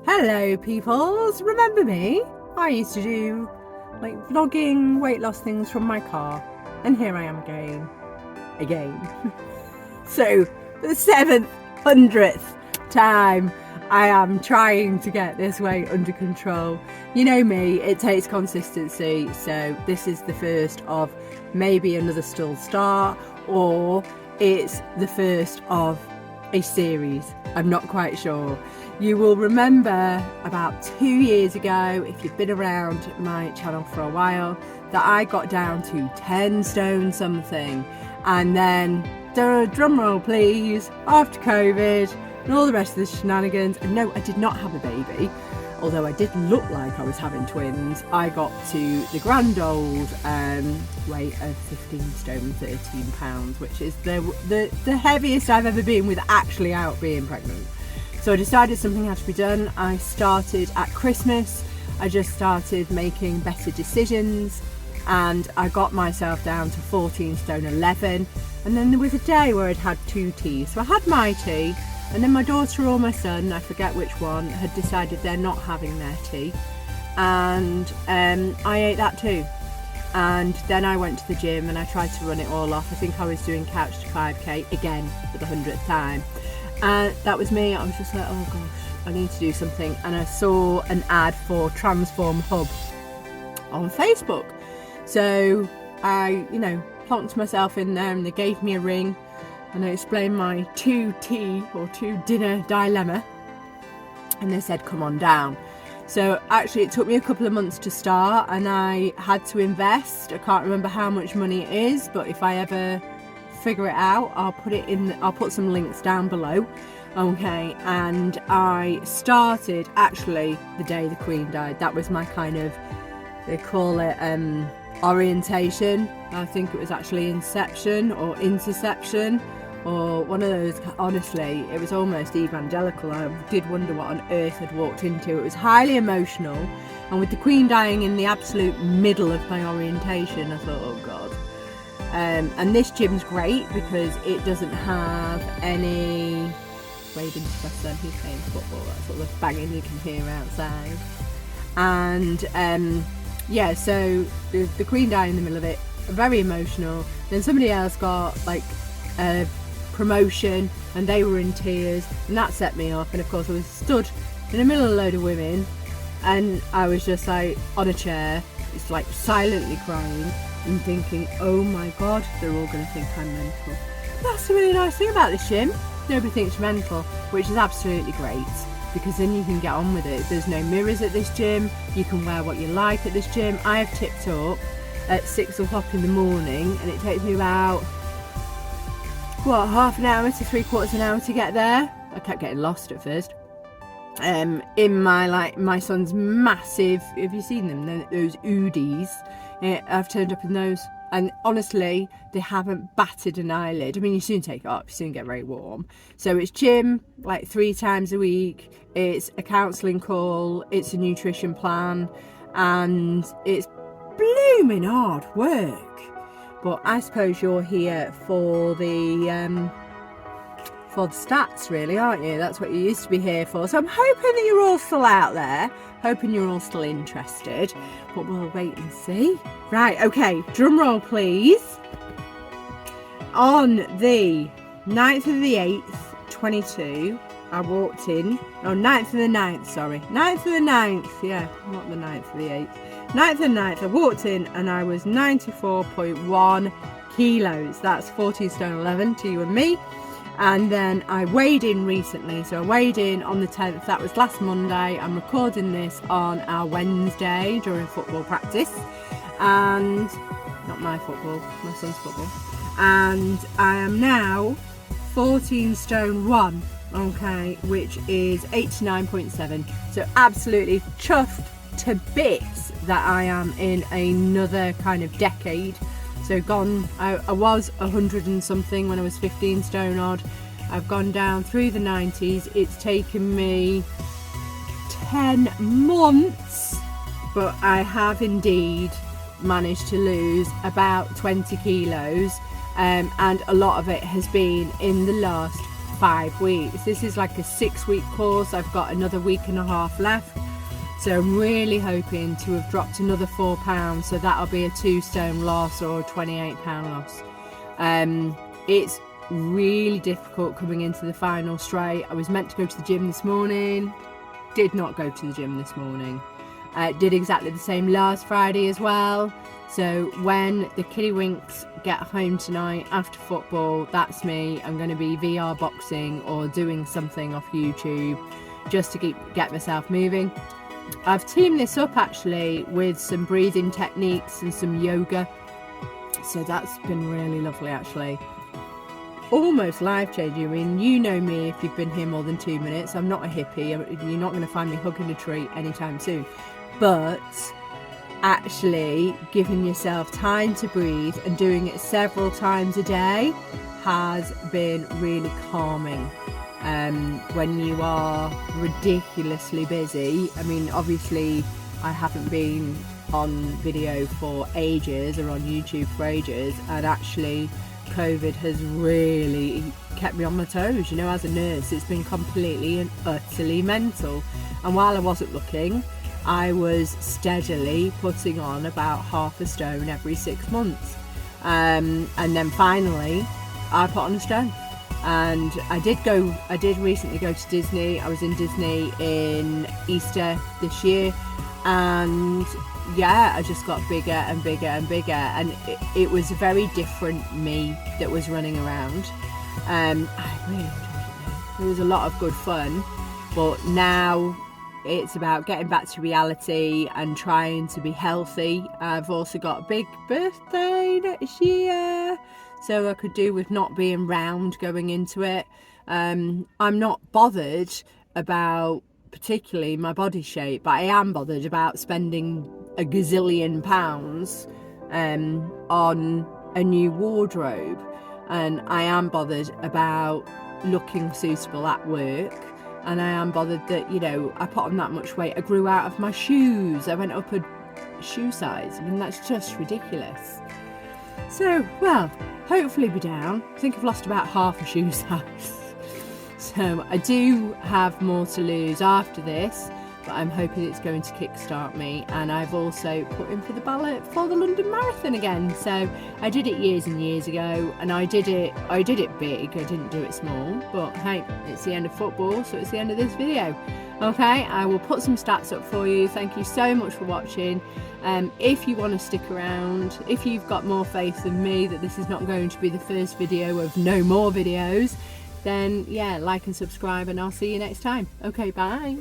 Hello peoples, remember me? I used to do like vlogging weight loss things from my car, and here I am again. So the 700th time I am trying to get this weight under control. You know me, it takes consistency, so this is the first of maybe another stall start, or it's the first of a series. I'm not quite sure. You will remember about 2 years ago, if you've been around my channel for a while, that I got down to 10 stone something, and then drum roll please, after COVID and all the rest of the shenanigans, and no, I did not have a baby, although I did look like I was having twins. I got to the grand old weight of 15 stone 13 pounds, which is the heaviest I've ever been with actually out being pregnant. So I decided something had to be done. I started at Christmas. I just started making better decisions, and I got myself down to 14 stone 11. And then there was a day where I'd had 2 teas. So I had my tea, and then my daughter or my son, I forget which one, had decided they're not having their tea. And I ate that too. And then I went to the gym and I tried to run it all off. I think I was doing couch to 5k again for the 100th time. And that was me. I was just like, oh gosh, I need to do something. And I saw an ad for Transform Hub on Facebook. So I, plonked myself in there, and they gave me a ring, and I explained my 2 tea or 2 dinner dilemma, and they said, come on down. So actually it took me a couple of months to start, and I had to invest. I can't remember how much money it is, but if I ever figure it out, I'll put some links down below. Okay, and I started actually the day the Queen died. That was my kind of, they call it orientation. I think it was actually inception or interception, or one of those. Honestly, it was almost evangelical. I did wonder what on earth I'd walked into. It was highly emotional, and with the Queen dying in the absolute middle of my orientation, I thought, oh god. And this gym's great because it doesn't have any waving to my son, he's playing football, that's all the banging you can hear outside. And yeah, so the Queen died in the middle of it, very emotional. Then somebody else got like a promotion and they were in tears, and that set me off. And of course I was stood in the middle of a load of women, and I was just like on a chair, just like silently crying and thinking, oh my god, they're all going to think I'm mental. That's the really nice thing about this gym. Nobody thinks you're mental, which is absolutely great, because then you can get on with it. There's no mirrors at this gym. You can wear what you like at this gym. I have tipped up at 6 o'clock in the morning, and it takes me about, half an hour to 3/4 an hour to get there. I kept getting lost at first. In my son's massive, have you seen them, those Oodies? I've turned up in those, and honestly they haven't batted an eyelid. I mean, you soon take it up, you soon get very warm. So it's gym like 3 times a week, it's a counselling call, it's a nutrition plan, and it's blooming hard work. But I suppose you're here for the stats, really, aren't you? That's what you used to be here for. So I'm hoping that you're all still out there, hoping you're all still interested, but we'll wait and see. Right, okay, drum roll please. On the 9th of the 8th 22, I walked in, 9th of the 9th, sorry, 9th of the 9th, yeah, not the 9th of the 8th, 9th of the 9th, I walked in and I was 94.1 kilos, that's 14 stone 11 to you and me. And then I weighed in recently, so I weighed in on the 10th, that was last Monday. I'm recording this on our Wednesday during football practice, and not my football, my son's football, and I am now 14 stone 1, okay, which is 89.7, so absolutely chuffed to bits that I am in another kind of decade. So gone, I was 100 and something when I was 15 stone odd. I've gone down through the 90s. It's taken me 10 months, but I have indeed managed to lose about 20 kilos, and a lot of it has been in the last 5 weeks. This is like a 6-week course. I've got another week and a half left. So I'm really hoping to have dropped another £4. So that'll be a 2 stone loss or a £28 loss. It's really difficult coming into the final straight. I was meant to go to the gym this morning. Did not go to the gym this morning. Did exactly the same last Friday as well. So when the kiddywinks get home tonight after football, that's me. I'm going to be VR boxing or doing something off YouTube just to get myself moving. I've teamed this up actually with some breathing techniques and some yoga. So that's been really lovely actually. Almost life-changing. I mean, you know me if you've been here more than 2 minutes. I'm not a hippie. You're not going to find me hugging a tree anytime soon. But actually giving yourself time to breathe and doing it several times a day has been really calming. When you are ridiculously busy, I mean, obviously I haven't been on video for ages or on YouTube for ages, and actually COVID has really kept me on my toes. You know, as a nurse, it's been completely and utterly mental. And while I wasn't looking, I was steadily putting on about half a stone every 6 months. And then finally, I put on a stone. And I did recently go to Disney. I was in Disney in Easter this year. And yeah, I just got bigger and bigger and bigger. And it was a very different me that was running around. I really enjoyed it. It was a lot of good fun. But now it's about getting back to reality and trying to be healthy. I've also got a big birthday next year, so I could do with not being round going into it. I'm not bothered about particularly my body shape, but I am bothered about spending a gazillion pounds on a new wardrobe, and I am bothered about looking suitable at work. And I am bothered that, you know, I put on that much weight. I grew out of my shoes. I went up a shoe size. I mean, that's just ridiculous. So, well, hopefully be down. I think I've lost about half a shoe size. So I do have more to lose after this, but I'm hoping it's going to kickstart me. And I've also put in for the ballot for the London Marathon again. So I did it years and years ago, and I did it big. I didn't do it small, but hey, it's the end of football, so it's the end of this video. Okay, I will put some stats up for you. Thank you so much for watching. If you want to stick around, if you've got more faith than me that this is not going to be the first video of no more videos, then yeah, like and subscribe, and I'll see you next time. Okay, bye.